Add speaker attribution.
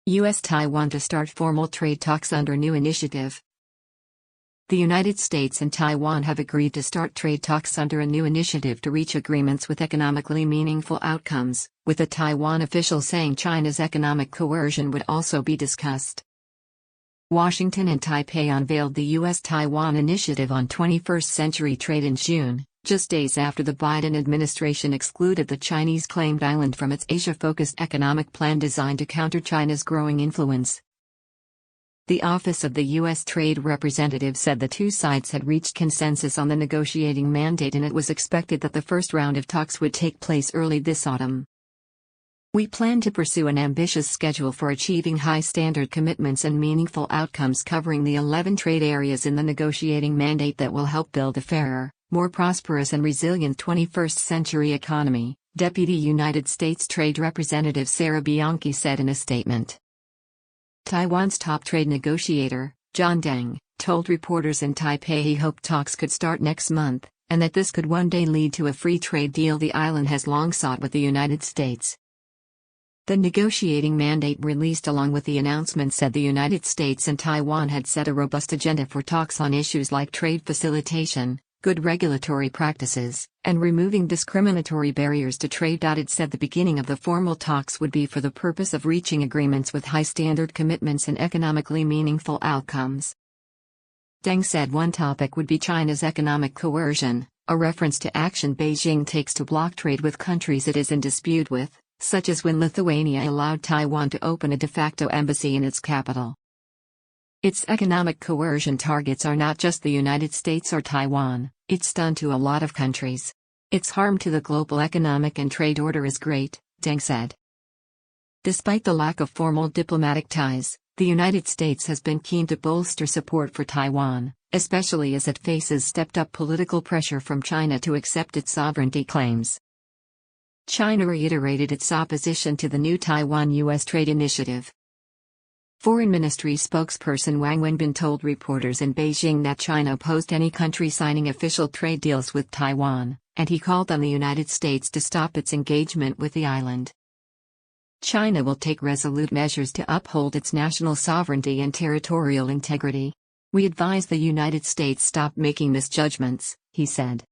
Speaker 1: U.S. Taiwan to start formal trade talks under new initiative. The United States and Taiwan have agreed to start trade talks under a new initiative to reach agreements with economically meaningful outcomes, with a Taiwan official saying China's economic coercion would also be discussed. Washington and Taipei unveiled the U.S.-Taiwan Initiative on 21st Century Trade in June, just days after the Biden administration excluded the Chinese-claimed island from its Asia-focused economic plan designed to counter China's growing influence. The Office of the U.S. Trade Representative said the two sides had reached consensus on the negotiating mandate, and it was expected that the first round of talks would take place early this autumn. "We plan to pursue an ambitious schedule for achieving high-standard commitments and meaningful outcomes covering the 11 trade areas in the negotiating mandate that will help build a fairer, more prosperous and resilient 21st-century economy," Deputy United States Trade Representative Sarah Bianchi said in a statement. Taiwan's top trade negotiator, John Deng, told reporters in Taipei he hoped talks could start next month, and that this could one day lead to a free trade deal the island has long sought with the United States. The negotiating mandate released along with the announcement said the United States and Taiwan had set a robust agenda for talks on issues like trade facilitation, good regulatory practices, and removing discriminatory barriers to trade. It said the beginning of the formal talks would be for the purpose of reaching agreements with high-standard commitments and economically meaningful outcomes. Deng said one topic would be China's economic coercion, a reference to action Beijing takes to block trade with countries it is in dispute with, such as when Lithuania allowed Taiwan to open a de facto embassy in its capital. Its economic coercion targets are not just the United States or Taiwan, it's done to a lot of countries. Its harm to the global economic and trade order is great, Deng said. Despite the lack of formal diplomatic ties, the United States has been keen to bolster support for Taiwan, especially as it faces stepped-up political pressure from China to accept its sovereignty claims. China reiterated its opposition to the new Taiwan-U.S. trade initiative. Foreign Ministry spokesperson Wang Wenbin told reporters in Beijing that China opposed any country signing official trade deals with Taiwan, and he called on the United States to stop its engagement with the island. China will take resolute measures to uphold its national sovereignty and territorial integrity. "We advise the United States stop making misjudgments," he said.